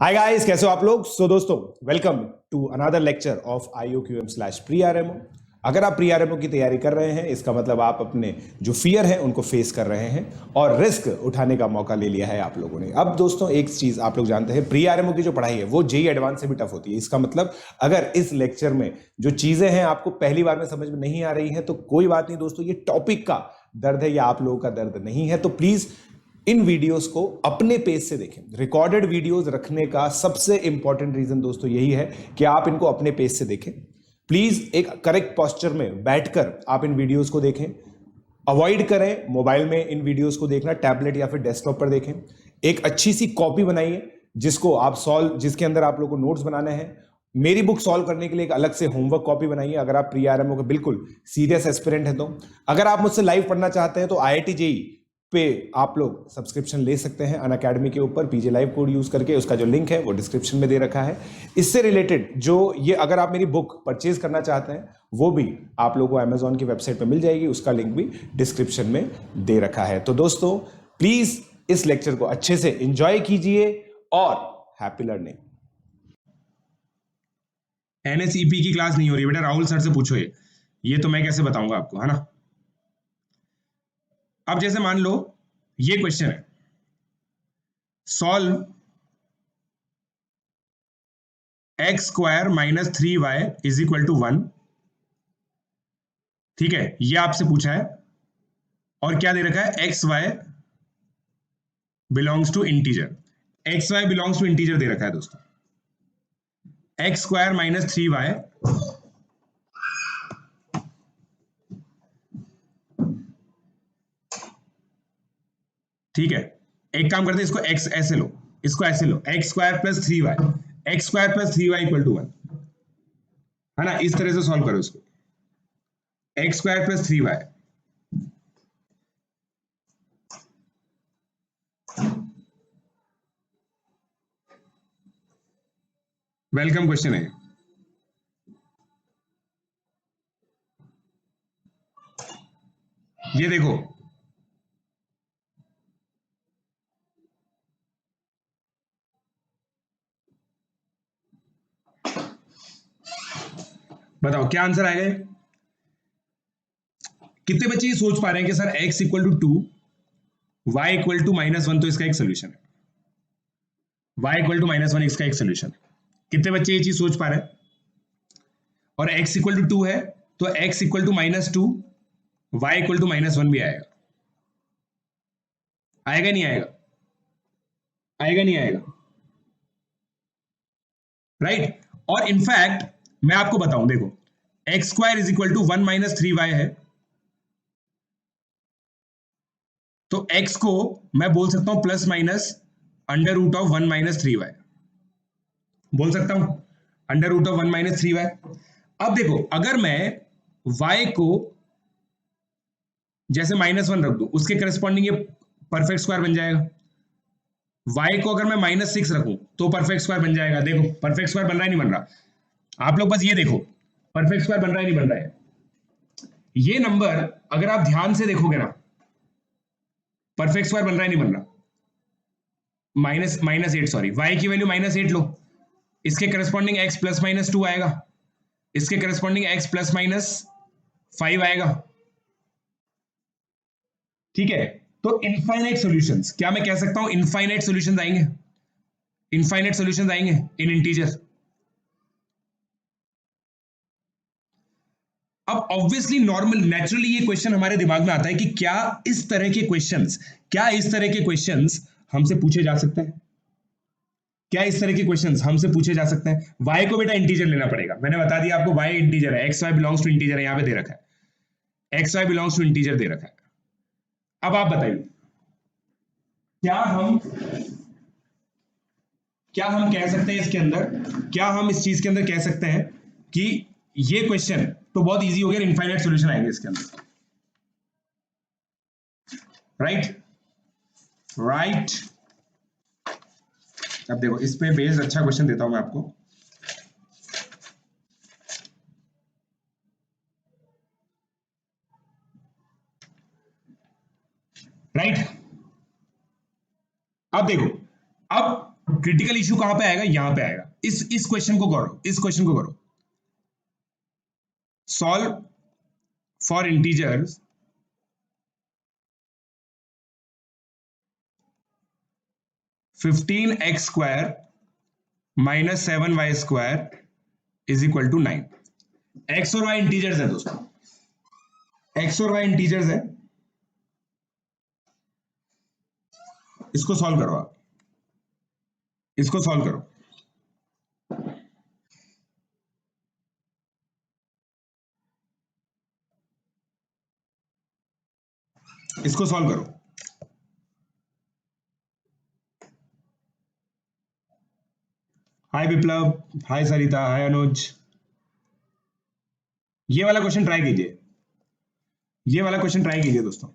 Hi guys, कैसे हो आप लोग। दोस्तों, welcome to another lecture of IOQM/pre-RMO। अगर आप pre-RMO की तैयारी कर रहे हैं, इसका मतलब आप अपने जो फियर है उनको फेस कर रहे हैं और रिस्क उठाने का मौका ले लिया है आप लोगों ने। अब दोस्तों, एक चीज आप लोग जानते हैं, pre-RMO की जो पढ़ाई है वो JEE एडवांस से भी टफ होती है। इसका मतलब अगर इस लेक्चर में जो चीजें हैं आपको पहली बार में समझ में नहीं आ रही है तो कोई बात नहीं दोस्तों, ये टॉपिक का दर्द है या आप लोगों का दर्द नहीं है। तो प्लीज इन वीडियोस को अपने पेज से देखें। रिकॉर्डेड वीडियोस रखने का सबसे इंपॉर्टेंट रीजन दोस्तों यही है कि आप इनको अपने पेज से देखें। प्लीज एक करेक्ट पोस्चर में बैठकर आप इन वीडियोस को देखें। अवॉइड करें मोबाइल में इन वीडियोस को देखना, टैबलेट या फिर डेस्कटॉप पर देखें। एक अच्छी सी कॉपी बनाइए जिसको आप जिसके अंदर आप लोग को नोट्स बनाने हैं। मेरी बुक सॉल्व करने के लिए एक अलग से होमवर्क कॉपी बनाइए अगर आप pre-RMO के बिल्कुल सीरियस एस्पिरेंट हैं तो। अगर आप मुझसे लाइव पढ़ना चाहते हैं तो IIT JEE पे आप लोग सब्सक्रिप्शन ले सकते हैं अनअकैडमी के ऊपर PJ लाइव कोड यूज करके। उसका जो लिंक है वो डिस्क्रिप्शन में दे रखा है। इससे रिलेटेड जो ये अगर आप मेरी बुक परचेज करना चाहते हैं वो भी आप लोगों को अमेजॉन की वेबसाइट पर मिल जाएगी, उसका लिंक भी डिस्क्रिप्शन में दे रखा है। तो दोस्तों, प्लीज इस लेक्चर को अच्छे से एंजॉय कीजिए और हैप्पी लर्निंग। NSEP की क्लास नहीं हो रही बेटा, राहुल सर से पूछो। ये तो मैं कैसे बताऊंगा आपको, है ना। अब जैसे मान लो ये क्वेश्चन है, सॉल्व x² - 3y = 1। ठीक है, ये आपसे पूछा है और क्या दे रखा है, xy belongs to integer. xy belongs to integer दे रखा है दोस्तों। x² - 3y ठीक है। एक काम करते हैं, इसको x ऐसे लो, इसको ऐसे लो, x² + 3y, x² + 3y = 1, है ना। इस तरह से सॉल्व करो इसको, x² + 3y। वेलकम क्वेश्चन है। ये देखो, बताओ क्या आंसर आएगा। कितने बच्चे ये सोच पा रहे हैं कि सर x = 2, y = -1, तो इसका एक सोल्यूशन है। y = -1 इसका एक सोल्यूशन है। कितने बच्चे ये चीज सोच पा रहे हैं। और x = 2 है तो x = -2, y = -1 भी आएगा। आएगा नहीं आएगा, आएगा नहीं आएगा, राइट। और इनफैक्ट मैं आपको बताऊं, देखो x² = 1 - 3y है, तो x को मैं बोल सकता हूं ±√1 - 3y, बोल सकता हूं √1 - 3y। अब देखो, अगर मैं y को जैसे -1 रख दूं, उसके करस्पॉन्डिंग ये परफेक्ट स्क्वायर बन जाएगा। y को अगर मैं -6 रखूं तो परफेक्ट स्क्वायर बन जाएगा। देखो परफेक्ट स्क्वायर बन रहा है नहीं बन रहा, आप लोग बस ये देखो परफेक्ट स्क्वायर बन रहा है नहीं बन रहा है। ये नंबर अगर आप ध्यान से देखोगे ना, परफेक्ट स्क्वायर बन रहा है नहीं बन रहा। -8, सॉरी, y की वैल्यू -8 लो, इसके करस्पॉन्डिंग x +-2 आएगा, इसके करस्पॉन्डिंग x +-5 आएगा। ठीक है, तो इनफाइनाइट सॉल्यूशंस, क्या मैं कह सकता हूं इनफाइनाइट सॉल्यूशंस आएंगे, इनफाइनाइट सॉल्यूशंस आएंगे इन इंटीजर। अब ऑब्वियसली नॉर्मल नेचुरली ये क्वेश्चन हमारे दिमाग में आता है कि क्या इस तरह के क्वेश्चंस हमसे पूछे जा सकते हैं। क्या इस तरह के क्वेश्चंस हमसे पूछे जा सकते हैं। y को बेटा इंटीजर लेना पड़ेगा, मैंने बता दिया आपको, y इंटीजर है, xy बिलोंग्स टू इंटीजर है, यहां पे दे रखा है, xy बिलोंग्स टू इंटीजर दे रखा है। अब आप बताइए, क्या हम कह सकते हैं इसके अंदर, क्या हम इस चीज के अंदर कह सकते हैं कि ये क्वेश्चन तो बहुत इजी हो गया, इनफाइनाइट सॉल्यूशन आएंगे इसके अंदर, राइट। अब देखो, इस पे बेस्ड अच्छा क्वेश्चन देता हूं मैं आपको। राइट, अब देखो, अब क्रिटिकल इश्यू कहां पे आएगा, यहां पे आएगा। इस क्वेश्चन को करो, इस क्वेश्चन को करो। Solve for integers (15x² - 7y² = 9। x और y इंटीजर्स है दोस्तों, x और y इंटीजर्स है। इसको सॉल्व करो आप, इसको सॉल्व करो। इसको सॉल्व करो। हाय विप्लव, हाय सरिता, हाय अनुज। ये वाला क्वेश्चन ट्राई कीजिए, ये वाला क्वेश्चन ट्राई कीजिए दोस्तों।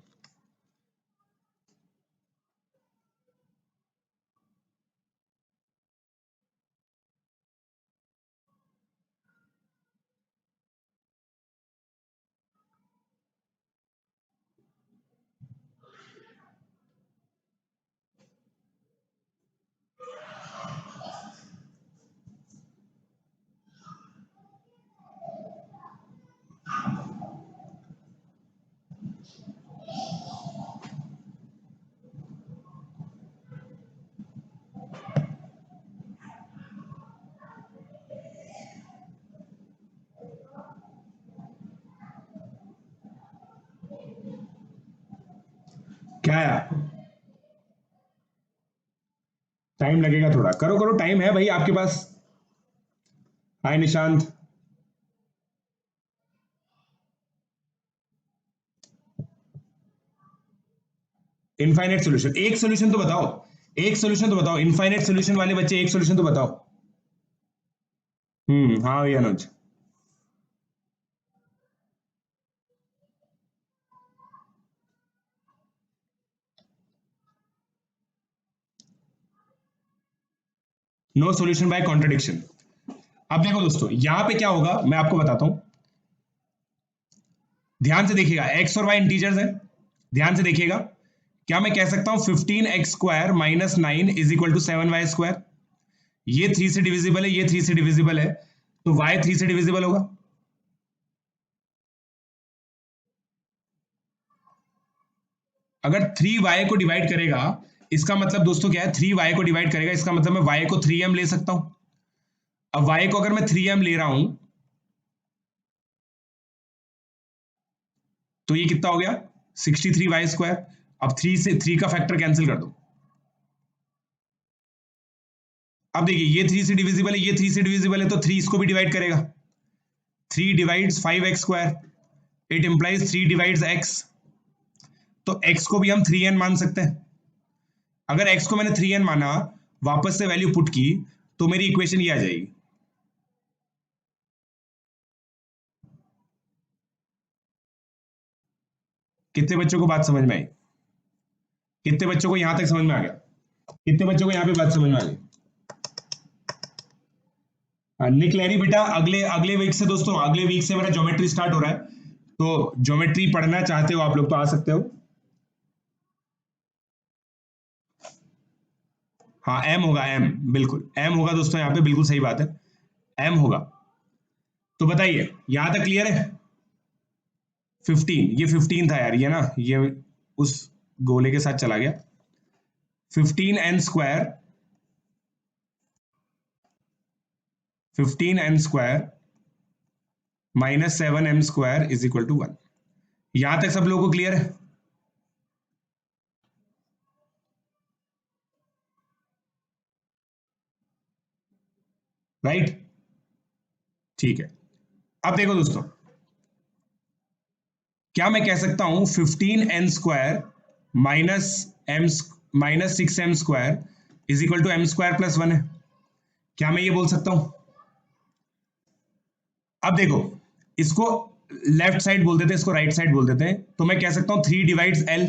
क्या है, टाइम लगेगा थोड़ा, करो करो, टाइम है भाई आपके पास। हाय निशांत। इनफाइनाइट सॉल्यूशन, एक सॉल्यूशन तो बताओ, एक सॉल्यूशन तो बताओ। इनफाइनाइट सॉल्यूशन वाले बच्चे एक सॉल्यूशन तो बताओ। हाँ भैया Anuj. No solution by contradiction. अब देखो दोस्तों, यहां पे क्या होगा मैं आपको बताता हूं, ध्यान से देखिएगा। x और y इंटीजर्स है, ध्यान से देखिएगा। क्या मैं कह सकता हूं 15x² - 9 = 7y²? ये 3 से डिविजिबल है, ये 3 से डिविजिबल है, तो y 3 से डिविजिबल होगा। अगर 3y को डिवाइड करेगा, इसका मतलब दोस्तों क्या है, 3y को डिवाइड करेगा, इसका मतलब मैं y को 3m ले सकता हूं। अब y को अगर मैं 3m ले रहा हूं तो ये कितना हो गया 63y²। अब 3 से 3 का फैक्टर कैंसिल कर दो। अब देखिए ये 3 से डिविजिबल है, ये 3 से डिविजिबल है, तो 3 इसको भी डिवाइड करेगा। 3 divides 5x², it implies 3 divides x, तो x को भी हम 3n मान सकते हैं। अगर x को मैंने 3n माना, वापस से वैल्यू पुट की, तो मेरी इक्वेशन ये आ जाएगी। कितने बच्चों को बात समझ में आई? कितने बच्चों को यहां तक समझ में आ गया? कितने बच्चों को यहां पे बात समझ में आ गई? निक लैरी बेटा, अगले अगले वीक से दोस्तों, अगले वीक से मेरा ज्योमेट्री स्टार्ट हो रहा है, तो ज्योमेट्री पढ़ना चाहते हो आप लोग तो आ सकते हो। हाँ एम होगा, एम बिल्कुल एम होगा दोस्तों, यहाँ पे बिल्कुल सही बात है, एम होगा। तो बताइए यहां तक क्लियर है? 15, ये 15 था यार, ये ना ये उस गोले के साथ चला गया। 15n² - 7m² = 1। यहां तक सब लोगों को क्लियर है? राइट, ठीक है। अब देखो दोस्तों, क्या मैं कह सकता हूं 15n² - 6m² = m² + 1 है? क्या मैं ये बोल सकता हूं? अब देखो, इसको लेफ्ट साइड बोल देते हैं, इसको राइट साइड बोल देते हैं, तो मैं कह सकता हूं 3 डिवाइड्स l।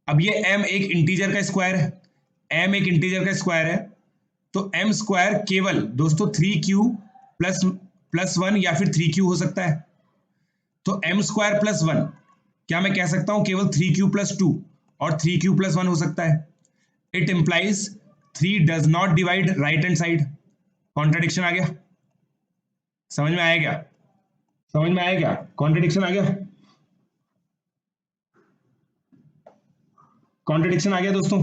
अब ये m एक इंटीजर का स्क्वायर है, m एक इंटीजर का स्क्वायर है, तो m² केवल दोस्तों 3q प्लस 1 या फिर 3q हो सकता है। तो m² + 1, क्या मैं कह सकता हूं केवल 3q + 2 और 3q + 1 हो सकता है? It implies 3 does not divide right hand side. Contradiction आ गया, समझ में आया क्या? समझ में आया क्या? कॉन्ट्रडिक्शन आ गया, कॉन्ट्रडिक्शन आ गया दोस्तों।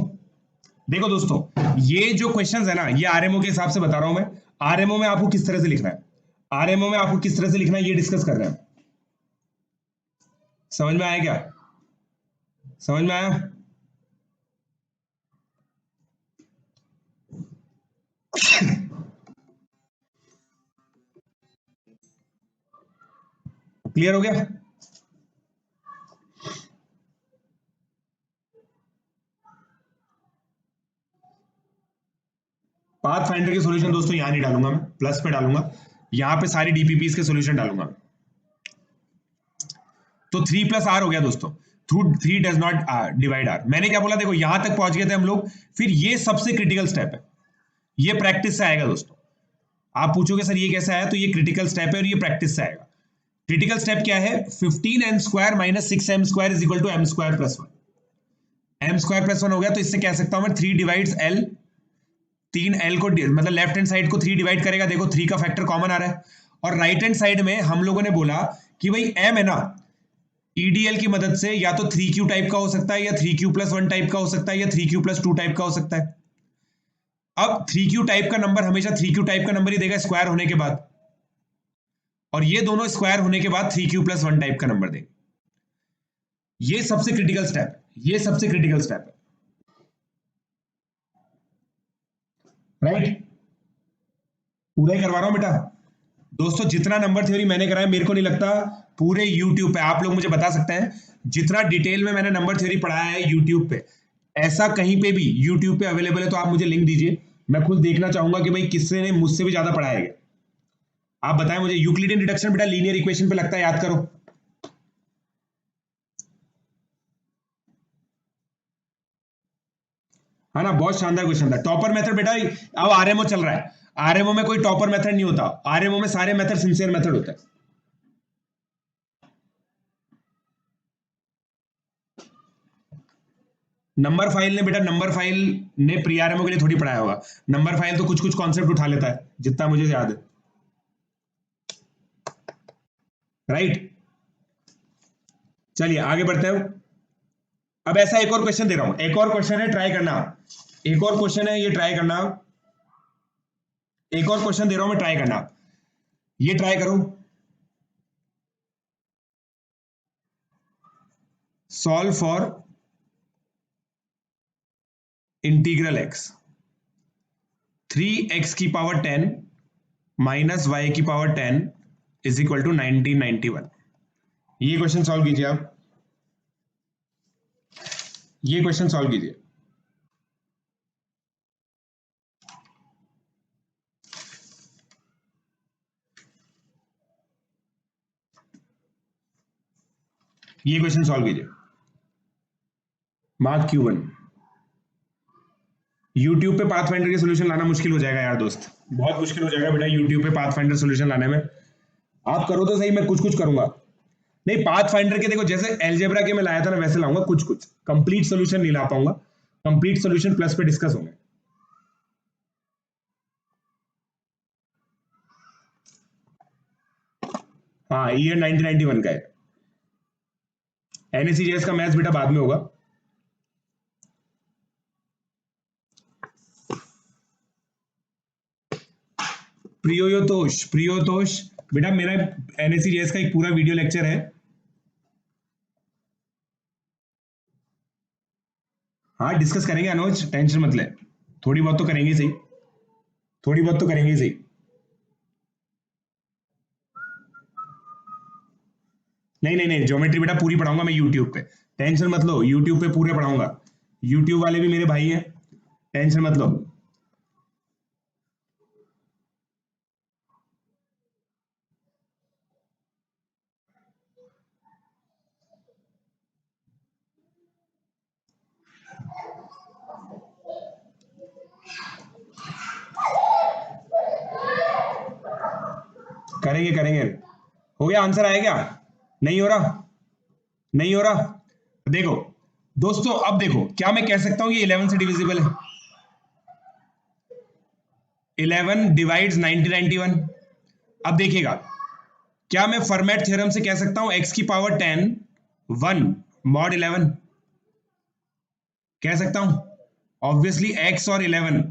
देखो दोस्तों, ये जो क्वेश्चंस है ना, ये आरएमओ के हिसाब से बता रहा हूं मैं। आरएमओ में आपको किस तरह से लिखना है, आरएमओ में आपको किस तरह से लिखना है, ये डिस्कस कर रहे हैं। समझ में आया क्या? समझ में आया? क्लियर हो गया? पाथ फाइंडर के सॉल्यूशन दोस्तों यहां नहीं डालूंगा मैं, प्लस पे डालूंगा, यहां पे सारी डीपीपीस के सॉल्यूशन डालूंगा। तो 3 प्लस आर हो गया दोस्तों, through 3 does not divide R. मैंने क्या बोला, देखो यहां तक पहुंच गए थे हम लोग, फिर ये सबसे क्रिटिकल स्टेप है, ये प्रैक्टिस से आएगा दोस्तों। आप पूछोगे सर ये कैसे आया, तो ये क्रिटिकल स्टेप है और ये प्रैक्टिस से आएगा। क्रिटिकल स्टेप क्या है, 15n square minus 6m square is equal to m square plus 1। m square plus 1 हो गया, तो इससे कह सकता हूं मैं 3 डिवाइड्स l, 3l को मतलब लेफ्ट हैंड साइड को 3 डिवाइड करेगा, देखो 3 का फैक्टर कॉमन आ रहा है। और राइट हैंड साइड में हम लोगों ने बोला कि भाई m है ना, ईडीएल की मदद से या तो 3q टाइप का हो सकता है, या 3q प्लस 1 टाइप का हो सकता है, या 3q प्लस 2 टाइप का हो सकता है। अब 3q टाइप का नंबर हमेशा 3q टाइप का नंबर ही देगा स्क्वायर होने के बाद, और ये दोनों स्क्वायर होने के बाद 3q प्लस 1 टाइप का नंबर देंगे। ये सबसे क्रिटिकल स्टेप है, ये सबसे क्रिटिकल स्टेप है, राइट? पूरा ही करवा रहा हूं बेटा दोस्तों। जितना नंबर थ्योरी मैंने कराया, मेरे को नहीं लगता पूरे यूट्यूब पे, आप लोग मुझे बता सकते हैं, जितना डिटेल में मैंने नंबर थ्योरी पढ़ाया है यूट्यूब पे, ऐसा कहीं पे भी यूट्यूब पे अवेलेबल है तो आप मुझे लिंक दीजिए, मैं खुद देखना चाहूंगा कि भाई किसने ने मुझसे भी ज्यादा पढ़ाया है। आप बताएं मुझे। यूक्लिडियन रिडक्शन बेटा लीनियर इक्वेशन पे लगता है, याद करो। है ना, बहुत शानदार क्वेश्चन था। टॉपर मेथड बेटा अब आरएमओ चल रहा है, आरएमओ में कोई टॉपर मेथड नहीं होता, आरएमओ में सारे मेथड सिंसियर मेथड होता है। नंबर फाइल ने बेटा, नंबर फाइल ने प्री आरएमओ के लिए थोड़ी पढ़ाया होगा, नंबर फाइल तो कुछ कुछ कॉन्सेप्ट उठा लेता है जितना मुझे याद है, राइट? चलिए आगे बढ़ते हैं। अब ऐसा एक और क्वेश्चन दे रहा हूं, एक और क्वेश्चन है, ट्राई करना। एक और क्वेश्चन है, ये ट्राई करना। एक और क्वेश्चन दे रहा हूं मैं, ट्राई करना, ये ट्राई करो। Solve for integral x 3x की पावर 10 माइनस y की पावर 10 इज इक्वल टू 1991। ये क्वेश्चन सॉल्व कीजिए आप, ये क्वेश्चन सॉल्व कीजिए। ये क्वेश्चन सॉल्व कीजिए, मार्क Q1। यूट्यूब पे पाथ फाइंडर के सॉल्यूशन लाना मुश्किल हो जाएगा यार दोस्त, बहुत मुश्किल हो जाएगा बेटा यूट्यूब पे पाथ फाइंडर सॉल्यूशन लाने में। आप करो तो सही, मैं कुछ कुछ करूंगा। नहीं, पाथ फाइंडर के देखो जैसे एलजेब्रा के मैं लाया था ना, वैसे लाऊंगा कुछ कुछ, कंप्लीट सॉल्यूशन नहीं ला पाऊंगा, कंप्लीट सॉल्यूशन प्लस पे डिस्कस होंगे। हाँ, ईयर 1991 का है। एनएससीजेएस का मैथ्स बेटा बाद में होगा। प्रियोतोष बेटा, मेरा एनएससीजेएस का एक पूरा वीडियो लेक्चर है। हाँ डिस्कस करेंगे अनुज, टेंशन मत ले, थोड़ी बहुत तो करेंगे सही, थोड़ी बहुत तो करेंगे सही। नहीं नहीं नहीं, ज्योमेट्री बेटा पूरी पढ़ाऊंगा मैं यूट्यूब पे, टेंशन मत लो, यूट्यूब पे पूरे पढ़ाऊंगा। यूट्यूब वाले भी मेरे भाई हैं, टेंशन मत लो। करेंगे करेंगे। हो गया, आंसर आया क्या? नहीं हो रहा, नहीं हो रहा? देखो दोस्तों अब देखो, क्या मैं कह सकता हूं ये 11 से डिविजिबल है? 11 डिवाइड्स 9091। अब देखिएगा, क्या मैं फॉर्मेट थ्योरम से कह सकता हूं x की पावर 10 1 मॉड 11? कह सकता हूं? ऑब्वियसली x और 11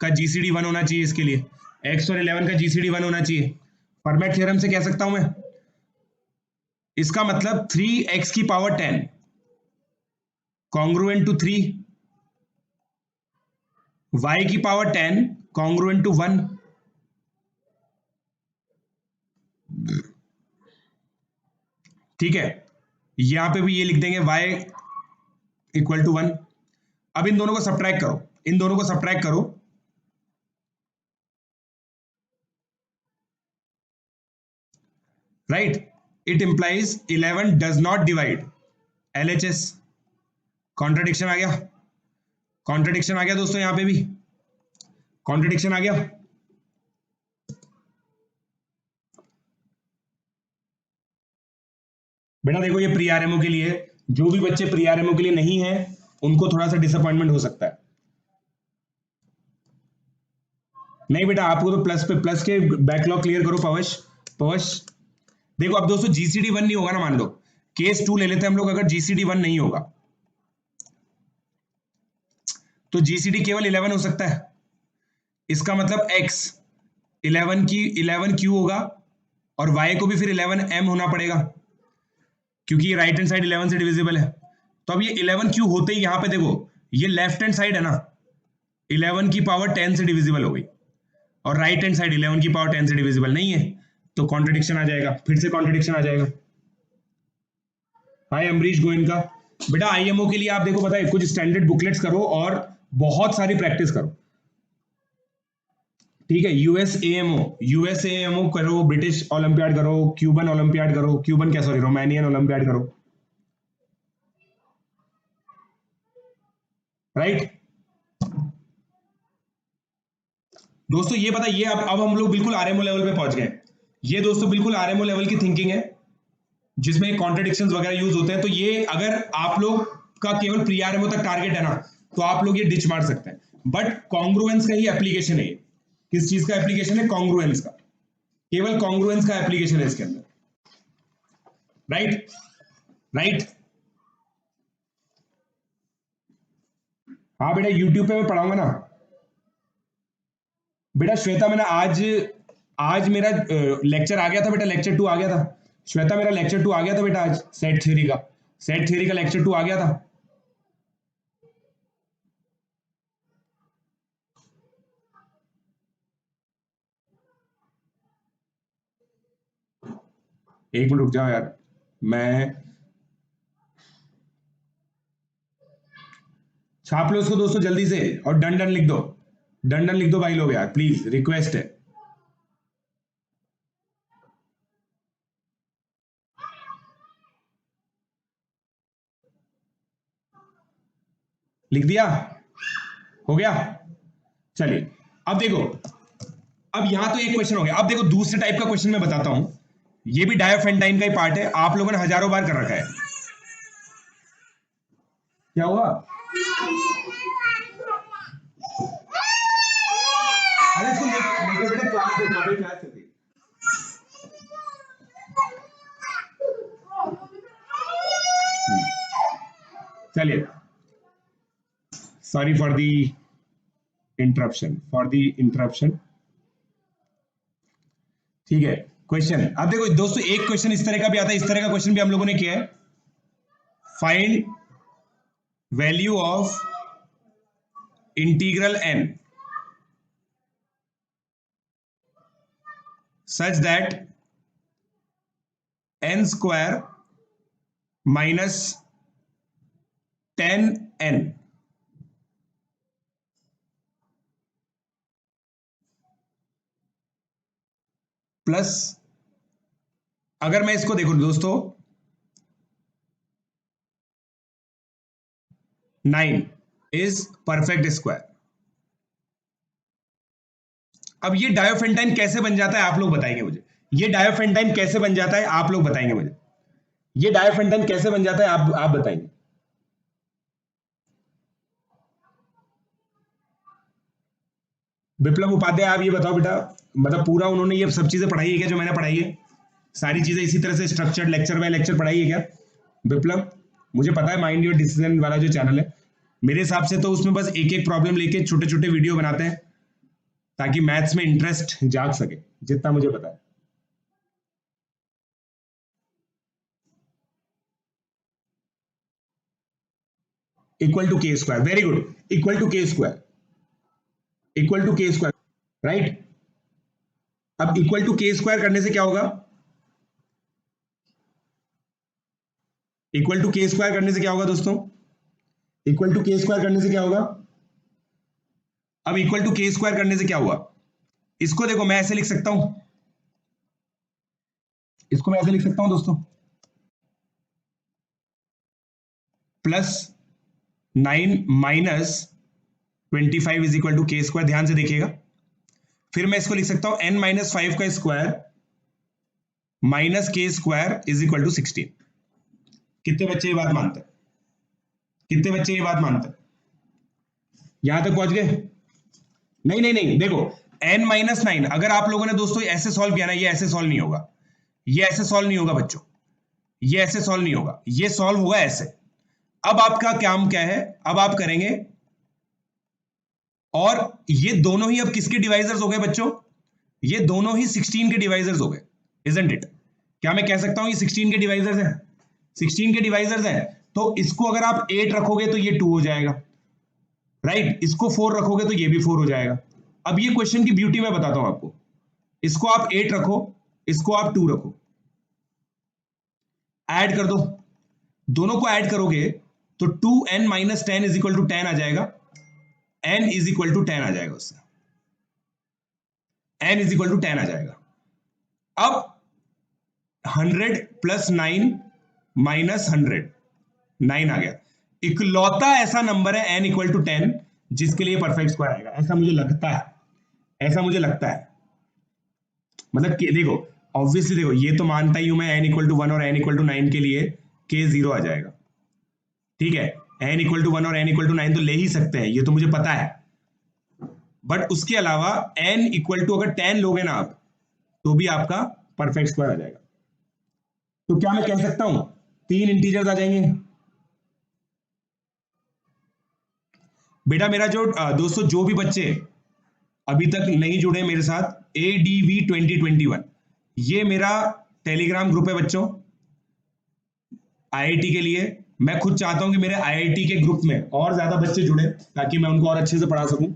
का जीसीडी 1 होना चाहिए। इसके लिए x और 11 का जीसीडी 1 होना चाहिए। फॉर्मेट थ्योरम से कह सकता हूं मैं। इसका मतलब 3x की पावर 10 कॉन्ग्रुएंट टू 3, y की पावर 10 कॉन्ग्रुएंट टू 1। ठीक है, यहां पे भी ये लिख देंगे y इक्वल टू 1। अब इन दोनों को सब्ट्रैक्ट करो, इन दोनों को सब्ट्रैक्ट करो। Right, it implies 11 does not divide LHS। Contradiction आ गया, कॉन्ट्रडिक्शन आ गया दोस्तों, यहां पे भी कॉन्ट्रडिक्शन आ गया। बेटा देखो, ये प्री आरएमओ के लिए, जो भी बच्चे प्री आरएमओ के लिए नहीं है उनको थोड़ा सा डिसअपॉइंटमेंट हो सकता है। नहीं बेटा, आपको तो प्लस पे प्लस के बैकलॉग क्लियर करो। पवश पवश देखो, अब दोस्तों जीसीडी 1 नहीं होगा ना, मान लो केस 2 ले लेते हैं हम लोग। अगर जीसीडी 1 नहीं होगा तो जीसीडी केवल 11 हो सकता है। इसका मतलब x 11 की 11 क्यू होगा और y को भी फिर 11m होना पड़ेगा, क्योंकि ये राइट हैंड साइड 11 से डिविजिबल है। तो अब ये 11 क्यू होते ही यहां पे देखो, ये लेफ्ट हैंड साइड है ना, 11 की पावर 10 से डिविजिबल हो गई, और राइट हैंड साइड 11 की पावर 10 से डिविजिबल नहीं है, तो कॉन्ट्रडिक्शन आ जाएगा, फिर से कॉन्ट्रडिक्शन आ जाएगा। हाय अमरीश गोयनका। बेटा आईएमओ के लिए आप देखो, पता है, कुछ स्टैंडर्ड बुकलेट्स करो और बहुत सारी प्रैक्टिस करो। ठीक है, यूएसएएमओ करो, ब्रिटिश ओलंपियाड करो, क्यूबन ओलंपियाड करो, क्यूबन क्या सॉरी रोमानियन ओलंपियाड करो। राइट दोस्तों, ये पता, ये अब हम लोग बिल्कुल आरएमओ लेवल पे पहुंच गए। ये दोस्तों बिल्कुल आरएमओ लेवल की थिंकिंग है, जिसमें कॉन्ट्रडिक्शंस वगैरह यूज होते हैं। तो ये अगर आप लोग का केवल प्री आरएमओ तक टारगेट है ना, तो आप लोग ये डिच मार सकते हैं। बट कॉन्ग्रुएंस का ही एप्लीकेशन है। किस चीज का एप्लीकेशन है? कॉन्ग्रुएंस का, केवल कॉन्ग्रुएंस का एप्लीकेशन है इसके अंदर। राइट राइट हाँ बेटा, यूट्यूब पे मैं पढ़ाऊंगा ना। बेटा श्वेता, मैंने आज मेरा लेक्चर आ गया था बेटा, लेक्चर 2 आ गया था। श्वेता, मेरा लेक्चर 2 आ गया था बेटा आज, सेट थ्योरी का लेक्चर 2 आ गया था। एक मिनट रुक जाओ यार, मैं छाप लो इसको दोस्तों जल्दी से, और डन डन लिख दो, डन डन लिख दो भाई लोग यार, प्लीज रिक्वेस्ट है। लिख दिया? हो गया? चलिए अब देखो, अब यहां तो एक क्वेश्चन हो गया। अब देखो दूसरे टाइप का क्वेश्चन मैं बताता हूं, ये भी डायोफेंटाइन का ही पार्ट है, आप लोगों ने हजारों बार कर रखा है। क्या हुआ? अरे इसको लेकर बेटा क्लास है, क्लास है। चलिए, सॉरी फॉर दी इंटरप्शन। ठीक है, क्वेश्चन अब देखो दोस्तों, एक क्वेश्चन इस तरह का भी आता है, इस तरह का क्वेश्चन भी हम लोगों ने किया है। Find value of integral n such that n square minus 10n plus, अगर मैं इसको देखो दोस्तों 9 इज परफेक्ट स्क्वायर। अब ये डायोफेंटाइन कैसे बन जाता है आप लोग बताएंगे मुझे, ये डायोफेंटाइन कैसे बन जाता है आप लोग बताएंगे मुझे, ये डायोफेंटाइन कैसे बन जाता है आप बताएंगे। विप्लव उपाध्याय, आप ये बताओ बेटा, मतलब पूरा उन्होंने ये सब चीजें पढ़ाई है क्या जो मैंने पढ़ाई है? सारी चीजें इसी तरह से स्ट्रक्चर्ड लेक्चर बाय लेक्चर पढ़ाई है क्या विप्लव? मुझे पता है माइंड योर डिसीजन वाला जो चैनल है, मेरे हिसाब से तो उसमें बस एक एक प्रॉब्लम लेके छोटे छोटे वीडियो बनाते हैं ताकि मैथ्स में इंटरेस्ट जाग सके, जितना मुझे पता है। Equal to K square, very good, equal to K square, equal to K square, right. अब इक्वल टू के स्क्वायर करने से क्या होगा? इक्वल टू के स्क्वायर करने से क्या होगा दोस्तों? इक्वल टू के स्क्वायर करने से क्या होगा? अब इक्वल टू के स्क्वायर करने से क्या हुआ? इसको देखो, मैं ऐसे लिख सकता हूं, इसको मैं ऐसे लिख सकता हूं दोस्तों, +9 - 25 is equal to K square. ध्यान से देखिएगा, फिर मैं इसको लिख सकता हूं n-5 का स्क्वायर माइनस के स्क्वायर इज इक्वल टू 16। कितने बच्चे ये बात मानते हैं? कितने बच्चे ये बात मानते हैं? यहां तक पहुंच गए? नहीं नहीं नहीं, देखो n-9 अगर आप लोगों ने दोस्तों ऐसे सॉल्व किया ना, ये ऐसे सॉल्व नहीं होगा, ये ऐसे सॉल्व नहीं होगा बच्चों, ये ऐसे सॉल्व नहीं होगा, ये सॉल्व होगा ऐसे। अब आपका काम क्या है? अब आप करेंगे, और ये दोनों ही अब किसके डिवाइजर्स हो गए बच्चों? ये दोनों ही 16 के डिवाइजर्स हो गए, इजंट इट? क्या मैं कह सकता हूं ये 16 के डिवाइजर्स हैं? 16 के डिवाइजर्स हैं, तो इसको अगर आप 8 रखोगे तो ये 2 हो जाएगा, राइट? इसको 4 रखोगे तो ये भी 4 हो जाएगा। अब ये क्वेश्चन की ब्यूटी मैं बताता हूं आपको, इसको आप 8 रखो, इसको आप 2 रखो, ऐड कर दो, दोनों को ऐड करोगे तो 2n - 10 इज इक्वल टू 10 आ जाएगा, n इज इक्वल टू 10 आ जाएगा, उससे n इज इक्वल टू 10 आ जाएगा। अब 100 + 9 - 100, 9 आ गया। इकलौता ऐसा नंबर है n इक्वल टू 10 जिसके लिए परफेक्ट स्क्वायर आएगा, ऐसा मुझे लगता है, ऐसा मुझे लगता है। मतलब कि देखो, ऑब्वियसली देखो, ये तो मानता ही हूं मैं n इक्वल टू 1 और n इक्वल टू 9 के लिए k 0 आ जाएगा, ठीक है? n इक्वल टू 1 और n इक्वल टू 9 तो ले ही सकते हैं, ये तो मुझे पता है, बट उसके अलावा n इक्वल टू अगर 10 लोगे ना आप, तो भी आपका परफेक्ट स्क्वायर आ जाएगा। तो क्या मैं कह सकता हूं 3 इंटीजर्स आ जाएंगे? बेटा मेरा जो दोस्तों, जो भी बच्चे अभी तक नहीं जुड़े मेरे साथ, ADV 2021 ये मेरा टेलीग्राम ग्रुप है बच्चों, IIT के लिए। मैं खुद चाहता हूं कि मेरे IIT के ग्रुप में और ज्यादा बच्चे जुड़े ताकि मैं उनको और अच्छे से पढ़ा सकूं।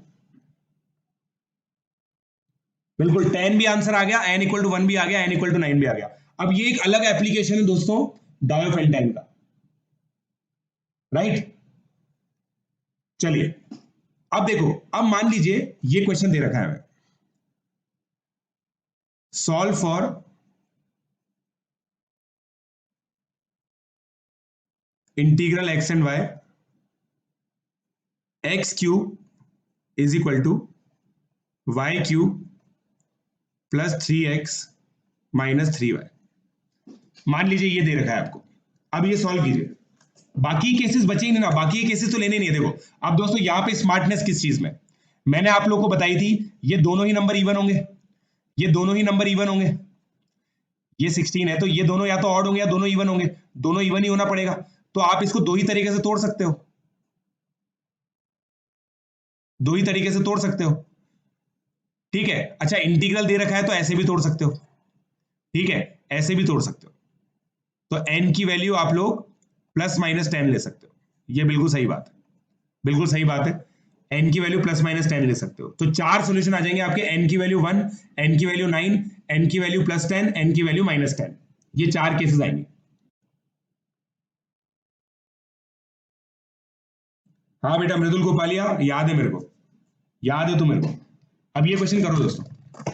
बिल्कुल, 10 भी आंसर आ गया, n इक्वल टू 1 भी आ गया, n इक्वल टू 9 भी आ गया। अब ये एक अलग एप्लीकेशन है दोस्तों डायोफेंटाइन का, राइट? चलिए, अब देखो, अब मान लीजिए ये क्वेश्चन दे रखा है हमें, solve for integral x and y, x cube is equal to y cube plus 3x minus 3y। मान लीजिए ये दे रखा है आपको, अब ये सॉल्व कीजिए। बाकी केसेस बचे ही नहीं ना, बाकी केसेस तो लेने नहीं है। देखो अब दोस्तों, यहां पे स्मार्टनेस किस चीज में, मैंने आप लोगों को बताई थी, ये दोनों ही नंबर इवन होंगे, ये दोनों ही नंबर इवन होंगे। ये 16 है तो ये दोनों या तो ऑड होंगे या दोनों इवन होंगे, दोनों इवन ही होना पड़ेगा। तो आप इसको दो ही तरीके से तोड़ सकते हो, दो ही तरीके से तोड़ सकते हो, ठीक है? अच्छा, इंटीग्रल दे रखा है तो ऐसे भी तोड़ सकते हो, ठीक है? ऐसे भी तोड़ सकते हो। तो n की वैल्यू आप लोग +-10 ले सकते हो, ये बिल्कुल सही बात है, बिल्कुल सही बात है। n की वैल्यू +-10 ले सकते हो, तो 4 सॉल्यूशन आ जाएंगे आपके, n की वैल्यू 1, n की वैल्यू 9, n की वैल्यू +10, n की वैल्यू -10, ये 4 केसेस आएंगे। हाँ बेटा मृदुल गोपालिया, याद है मेरे को, याद है तो मेरे को। अब ये क्वेश्चन करो दोस्तों,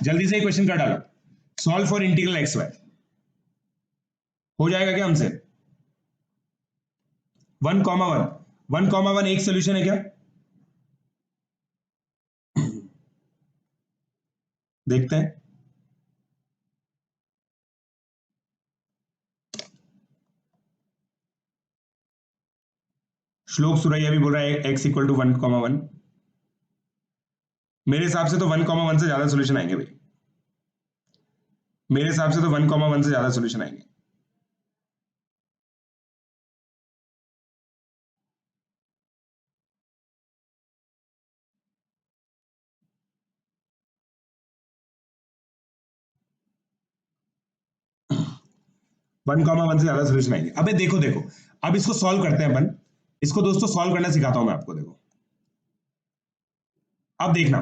जल्दी से ये क्वेश्चन कर डालो, solve for integral X Y. हो जाएगा क्या हमसे? 1,1, 1,1 एक सोल्यूशन है क्या? देखते हैं। श्लोक सुरैया भी बोल रहा है x इक्वल टू 1,1। मेरे हिसाब से तो 1,1 से ज्यादा सोल्यूशन आएंगे भाई, मेरे हिसाब से तो 1,1 से ज्यादा सोल्यूशन आएंगे। वन कॉमा वन से ज्यादा सोल्यूशन आएंगे। अबे देखो देखो, अब इसको सॉल्व करते हैं अपन। इसको दोस्तों सॉल्व करना सिखाता हूं मैं आपको। देखो अब देखना,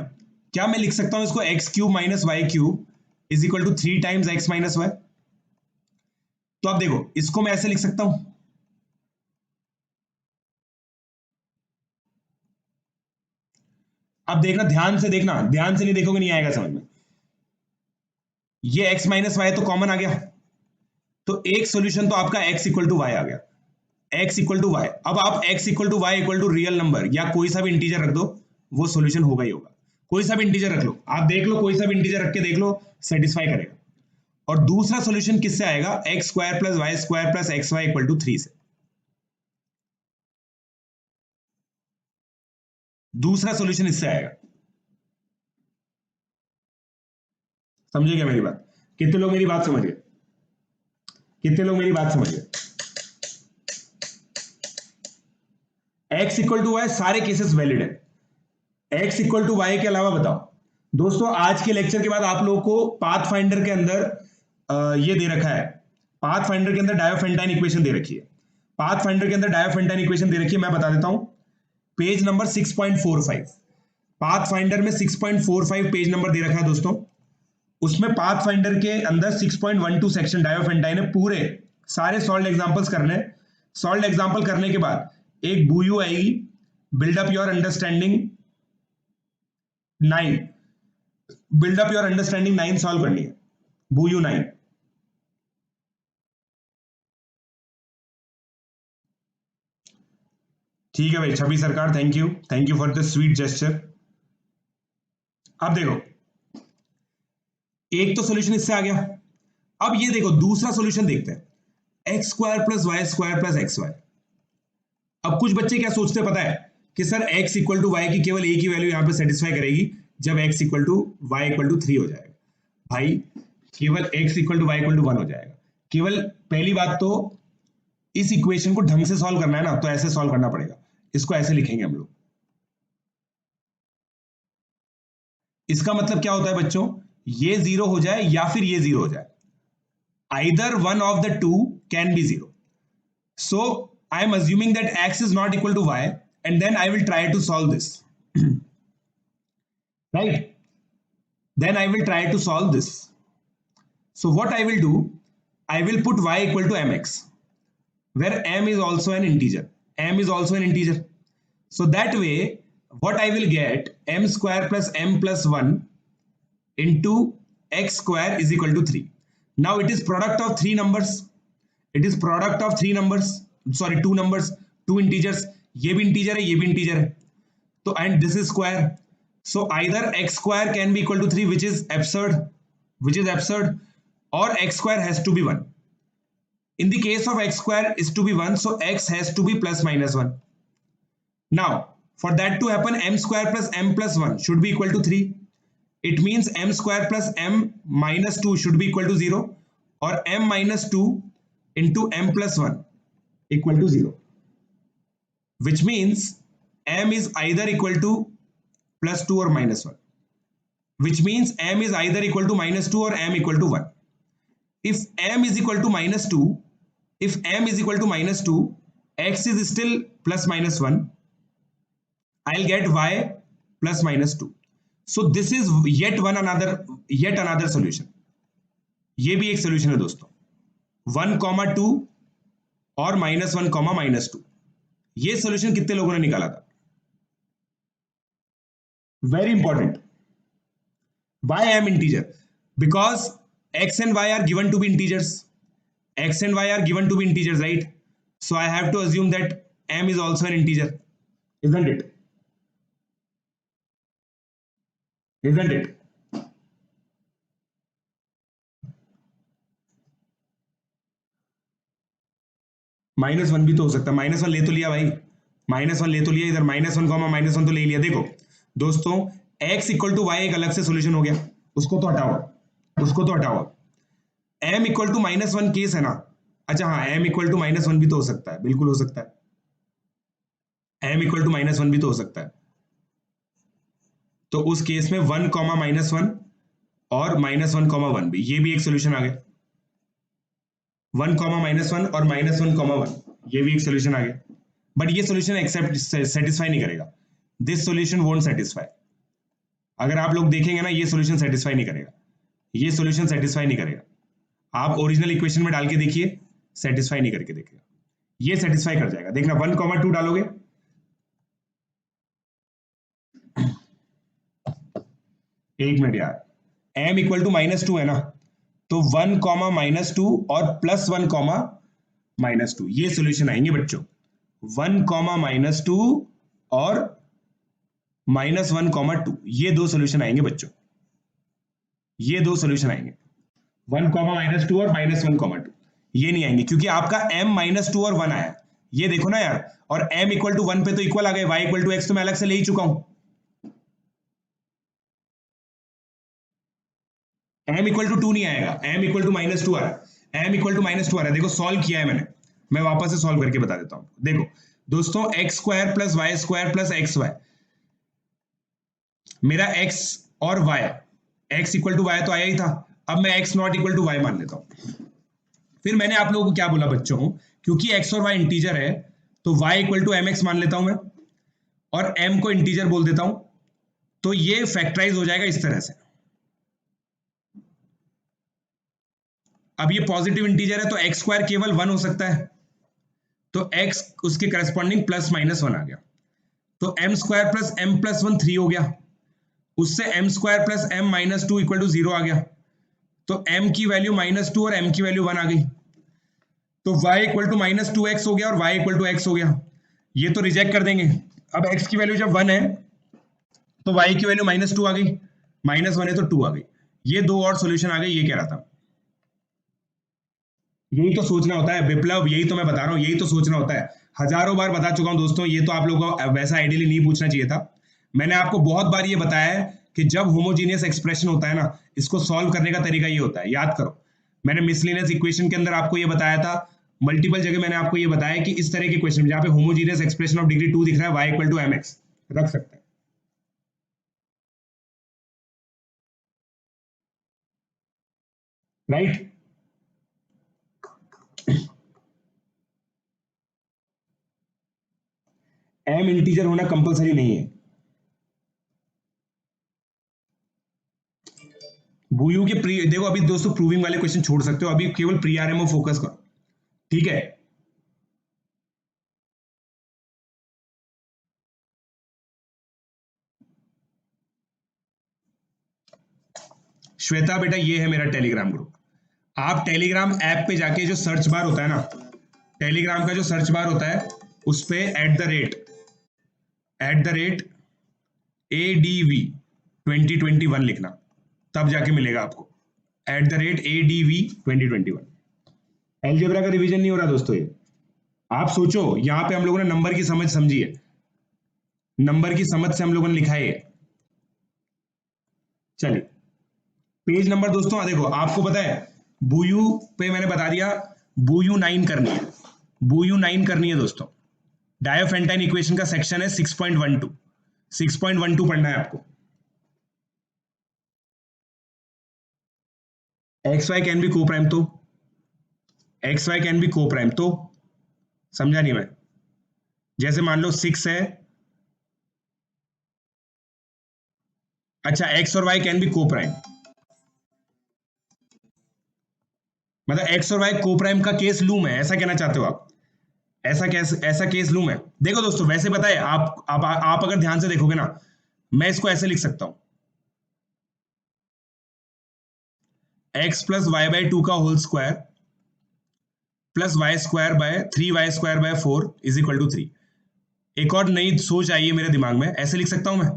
क्या मैं लिख सकता हूं इसको X cube minus Y cube is equal to 3 times X minus Y. तो अब देखो, इसको मैं ऐसे लिख सकता हूं, अब देखना, ध्यान से देखना, ध्यान से नहीं देखोगे नहीं आएगा समझ में। ये x माइनस वाई तो कॉमन आ गया, तो एक सोल्यूशन तो आपका x इक्वल टू वाई आ गया, x इक्वल टू वाई। अब आप x equal to Y equal to real number या कोई सा भी इंटीजर रख दो, वो सोल्यूशन होगा ही होगा। कोई सा भी इंटीजर रख लो, आप देख लो, कोई सा भी इंटीजर रख के देख लो, सेटिस्फाई करेगा। और दूसरा सोल्यूशन किससे आएगा? X square plus Y square plus X Y equal to 3 से। दूसरा सोल्यूशन इससे आएगा। समझे क्या मेरी बात? कितने लोग मेरी बात समझ गए? कितने लोग मेरी बात समझ गए? x इक्वल टू वाई सारे केसेस वैलिड है। x इक्वल टू वाई के अलावा बताओ दोस्तों, आज के लेक्चर के बाद आप लोगों को पाथ फाइंडर के अंदर ये दे रखा है, पाथ फाइंडर के अंदर डायोफेंटाइन इक्वेशन दे रखी है। पाथ फाइंडर के अंदर डायोफेंटाइन इक्वेशन दे रखी है, मैं बता देता हूं, पेज नंबर 6.45। पाथ फाइंडर में 6.45 पेज नंबर दे रखा है दोस्तों। उसमें पाथ फाइंडर के अंदर 6.12 सेक्शन डायोफेंटाइन है। पूरे सारे सॉल्व एग्जांपल्स करने, सॉल्व एग्जांपल करने के बाद एक बूयू आएगी, buildup your understanding 9, buildup your understanding 9 solve करनी है, बूयू 9। ठीक है भाई, Chhavi Sarkar, thank you for the sweet gesture. अब देखो, एक तो सोल्यूशन इससे आ गया। अब ये देखो, दूसरा सोल्यूशन देखते हैं, X square plus Y square plus X Y. अब कुछ बच्चे क्या सोचते हैं पता है, कि sir x equal to Y की केवल एक ही वैल्यू यहां पे सेटिस्फाई करेगी जब x equal to Y equal to 3 हो जाएगा। भाई केवल x equal to Y equal to 1 हो जाएगा। केवल पहली बात तो इस इक्वेशन को ढंग से सॉल्व करना है ना, तो ऐसे सॉल्व करना पड़ेगा। इसको ऐसे लिखेंगे हम लोग। इसका मतलब क्या होता है बच्चों, ये 0 हो जाए या फिर ये 0 हो जाए, either one of the two can be 0. So I am assuming that x is not equal to y, and then I will try to solve this. Right? Then I will try to solve this. So what I will do, I will put y equal to mx, where m is also an integer. M is also an integer. So that way, what I will get, m square plus m plus 1 into x square is equal to 3. Now it is product of three numbers. It is product of three numbers. Sorry, two numbers, two integers. ये भी integer है, ये भी integer है. तो and this is square. So either x square can be equal to 3, which is absurd, or x square has to be 1. In the case of x square is to be 1, so x has to be plus minus 1. Now, for that to happen, m square plus m plus 1 should be equal to 3. It means m square plus m minus 2 should be equal to 0, or m minus 2 into m plus 1 equal to 0, which means m is either equal to plus 2 or minus 1, which means m is either equal to minus 2 or m equal to 1. If m is equal to minus 2, if m is equal to minus 2, x is still plus minus 1, I'll get y plus minus 2. So this is yet another solution. ये भी एक solution है दोस्तों, 1,2 और -1, -2। ये solution कितने लोगों ने निकाला था? Very important. Y M integer, because x and y are given to be integers. X and y are given to be integers, right? So I have to assume that m is also an integer, isn't it? Isn't it? -1 भी तो हो सकता है। -1 ले तो लिया भाई, -1 ले तो लिया, इधर -1, -1 तो ले लिया। देखो दोस्तों, x इक्वल टू वाई एक अलग से सोल्यूशन हो गया, उसको तो हटाओ। m इक्वल टू -1 केस है ना, अच्छा हाँ m इक्वल टू -1 भी तो हो सकता है, बिल्कुल हो सकता है, m इक्वल टू -1 भी तो हो सकता है। तो उस केस में 1, -1 और -1, 1 भी, ये भी एक सोल्यूशन आ गया। 1, -1 और -1, 1, ये भी एक सोल्यूशन आ गया। बट ये सोल्यूशन एक्सेप्ट सेटिस्फाई नहीं करेगा, दिस सोल्यूशन वोंट सेटिस्फाई। अगर आप लोग देखेंगे ना, ये सोल्यूशन सेटिस्फाई नहीं करेगा, ये सोल्यूशन सेटिस्फाई नहीं करेगा। आप ओरिजिनल इक्वेशन में डाल के देखिए, सेटिस्फाई नहीं करके देखिएगा, ये सेटिस्फाई कर जाएगा। देखना 1, 2 डालोगे, एक मिनट यार, m इक्वल टू -2 है ना, तो 1, -2 और +1, -2 ये सोल्यूशन आएंगे बच्चों। 1, -2 और -1, 2 ये दो सोल्यूशन आएंगे बच्चों, ये दो सोल्यूशन आएंगे। 1, -2 और -1, 2 ये नहीं आएंगे, क्योंकि आपका m -2 और 1 आया, ये देखो ना यार, और m इक्वल टू 1 पे तो इक्वल आ गए, y इक्वल टू x तो मैं अलग से ले ही चुका हूं। m इक्वल टू 2 नहीं आएगा, m इक्वल टू -2 आ रहा है, m इक्वल टू -2 आ रहा है। देखो सॉल्व किया है मैंने, मैं वापस से सॉल्व करके बता देता हूं। देखो दोस्तों, x² + y² + xy, मेरा x और y, x equal to y तो आया ही था, अब मैं x not equal to y मान लेता हूं। फिर मैंने आप लोगों को क्या बोला बच्चों, क्योंकि x और y इंटीजर है तो y इक्वल टू mx मान लेता हूं मैं, और m को इंटीजर बोल देता हूं, तो ये फैक्टराइज हो जाएगा इस तरह से। अब ये पॉजिटिव इंटीजर है तो x² केवल 1 हो सकता है, तो x उसके करस्पॉन्डिंग +-1 आ गया, तो m² + m + 1 3 हो गया, उससे m² + m - 2 = 0 आ गया, तो m की वैल्यू -2 और m की वैल्यू 1 आ गई, तो y इक्वल टू -2x हो गया और y इक्वल टू x हो गया। ये तो रिजेक्ट कर देंगे, अब x की वैल्यू जब 1 है तो y की वैल्यू -2 आ गई, -1 है तो 2 आ गई, ये दो और सॉल्यूशन आ गए, ये कह रहा था। यही तो सोचना होता है विप्लव, यही तो मैं बता रहा हूँ, यही तो सोचना होता है। हजारों बार बता चुका हूं दोस्तों, ये तो आप लोगों को वैसा आइडियली नहीं पूछना चाहिए था। मैंने आपको बहुत बार ये बताया है कि जब होमोजीनियस एक्सप्रेशन होता है ना, इसको सॉल्व करने का तरीका ये होता है, याद करो। मैंने मिसलिनियस इक्वेशन के अंदर आपको ये बताया था, मल्टीपल जगह मैंने आपको ये बताया कि इस तरह के क्वेश्चन जहां पे होमोजीनियस एक्सप्रेशन ऑफ डिग्री 2 दिख रहा है, y इक्वल टू mx रख सकते हैं, राइट। m इंटीजर होना कंपलसरी नहीं है। बुयू के प्री देखो, अभी दोस्तों प्रूविंग वाले क्वेश्चन छोड़ सकते हो, अभी केवल प्री आरएमओ फोकस करो, ठीक है। श्वेता बेटा, ये है मेरा टेलीग्राम ग्रुप। आप टेलीग्राम ऐप पे जाके जो सर्च बार होता है ना, टेलीग्राम का जो सर्च बार होता है, उस पे @ ADV 2021 लिखना, तब जाके मिलेगा आपको, @ADV 2021। एलजेब्रा का रिवीजन नहीं हो रहा दोस्तों, ये आप सोचो, यहां पे हम लोगों ने नंबर की समझ समझी है, नंबर की समझ से हम लोगों ने लिखा है। चलिए पेज नंबर दोस्तों, देखो आपको पता है बुयू पे मैंने बता दिया, बुयू 9 करनी है, बुयू 9 करनी है दोस्तों। डायोफेंटाइन इक्वेशन का सेक्शन है 6.12, 6.12 पढ़ना है आपको। एक्स वाई कैन बी को प्राइम, तो एक्स वाई कैन बी को प्राइम, तो समझा नहीं मैं, जैसे मान लो 6 है, अच्छा एक्स और वाई कैन बी को प्राइम, मतलब एक्स और वाई को प्राइम का केस लूम है, ऐसा कहना चाहते हो आप? ऐसा केस लूम है। देखो दोस्तों, वैसे बताए आप अगर ध्यान से देखोगे ना, मैं इसको ऐसे लिख सकता हूं, x + y/2 का whole square plus y² / 3y² / 4 = 3। एक और नई सोच आई है मेरे दिमाग में, ऐसे लिख सकता हूं मैं,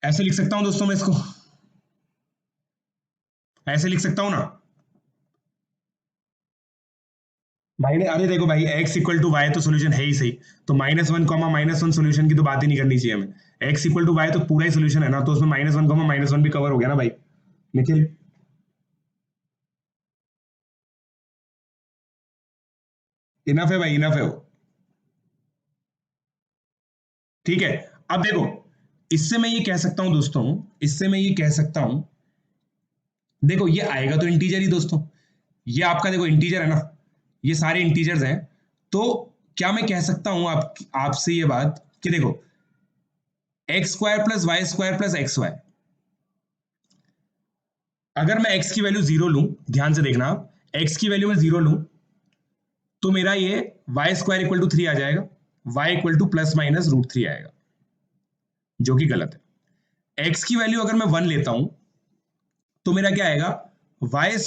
ऐसे लिख सकता हूं दोस्तों, मैं इसको ऐसे लिख सकता हूं ना भाई ने, अरे देखो भाई x = y तो सोल्यूशन है ही सही, तो -1, -1 सोल्यूशन की तो बात ही नहीं करनी चाहिए हमें, x इक्वल टू वाई तो पूरा ही सोल्यूशन है ना, तो उसमें -1 भी कवर हो गया ना भाई निखिल। इनफ है भाई, इनफ है वो। ठीक है, अब देखो इससे मैं ये कह सकता हूं दोस्तों, इससे मैं ये कह सकता हूं, देखो ये आएगा तो इंटीजर ही दोस्तों, ये आपका देखो इंटीजर है ना, ये सारे इंटीजर्स हैं। तो क्या मैं कह सकता हूं आपसे ये बात कि देखो x² + y² + xy, अगर मैं x की वैल्यू 0 लूं, ध्यान से देखना आप, x की वैल्यू में 0 लूं तो मेरा ये y² = 3 आ जाएगा, y = ±√3 आएगा, जो कि गलत है। x की वैल्यू अगर मैं 1 लेता हूं तो मेरा क्या आएगा, y²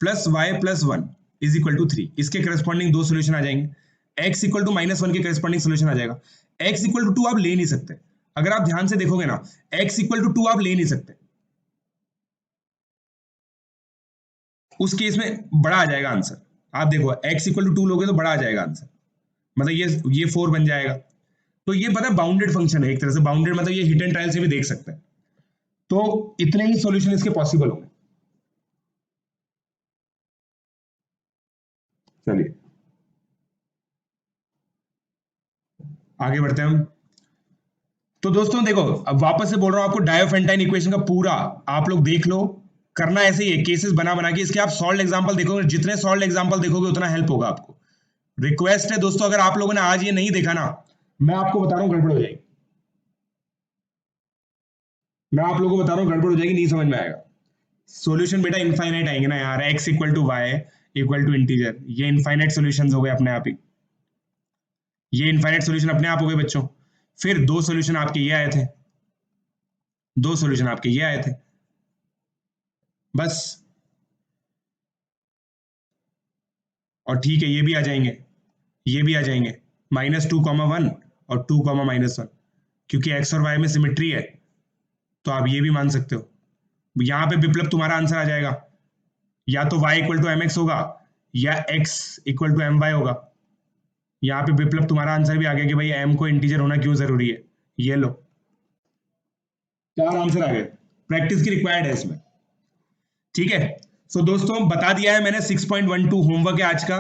+ y + 1 = 3। इसके करस्पॉन्डिंग दो सोल्यूशन आ जाएंगे, x = -1 के करस्पॉन्डिंग सोल्यूशन आ जाएगा। x = 2 आप ले नहीं सकते, अगर आप ध्यान से देखोगे ना, x = 2 आप ले नहीं सकते, उस केस में बड़ा आ जाएगा आंसर। आप देखो x = 2 लोगे तो बड़ा आ जाएगा आंसर, मतलब ये 4 बन जाएगा। तो ये पता है बाउंडेड फंक्शन है एक तरह से, बाउंडेड मतलब ये हिट एंड ट्रायल से भी देख सकते हैं। तो इतने ही सॉल्यूशन इसके पॉसिबल होंगे। चलिए आगे बढ़ते हैं हम। तो दोस्तों देखो, अब वापस से बोल रहा हूं आपको, डायोफेंटाइन इक्वेशन का पूरा आप लोग देख लो, करना ऐसे ही है, केसेस बना बना के। इसके आप सॉल्व एग्जांपल देखोगे, जितने सॉल्व एग्जांपल देखोगे उतना हेल्प होगा आपको। रिक्वेस्ट है दोस्तों, अगर आप लोगों ने आज ये नहीं देखा ना, मैं आपको बता रहा हूं गड़बड़ हो जाएगी, मैं आप लोगों को बता रहा हूं गड़बड़ हो जाएगी, नहीं समझ में आएगा। सॉल्यूशन बेटा इनफाइनाइट आएंगे ना यार, x = y = इंटीजर, ये इनफाइनाइट सॉल्यूशंस हो गए अपने आप ही, ये इनफाइनाइट सॉल्यूशन अपने आप हो गए बच्चों। फिर दो सॉल्यूशन आपके ये आए थे, दो सॉल्यूशन आपके ये आए थे, बस। और ठीक है, ये भी आ जाएंगे, ये भी आ जाएंगे, -2, 1 और 2, -1, क्योंकि x और y में सिमेट्री है, तो आप ये भी मान सकते हो। यहां पे विप्लव तुम्हारा आंसर आ जाएगा, या तो y = mx होगा या x = my होगा। यहाँ पे विप्लव तुम्हारा आंसर भी आ गया कि भाई m को इंटीजर होना क्यों जरूरी है, ये लो, चार आंसर आ गए। प्रैक्टिस की रिक्वायर्ड है इसमें, ठीक है। सो दोस्तों बता दिया है मैंने, 6.12 होमवर्क है आज का,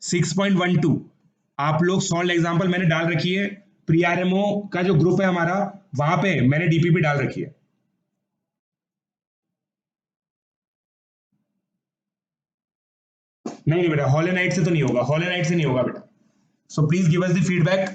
6.12 आप लोग सॉल्व एग्जांपल मैंने डाल रखी है, प्रीआरएमओ का जो ग्रुप है हमारा, वहां पे मैंने डीपीपी डाल रखी है। नहीं बेटा, हॉलोनाइट से तो नहीं होगा, हॉलोनाइट से नहीं होगा बेटा। So please give us the feedback.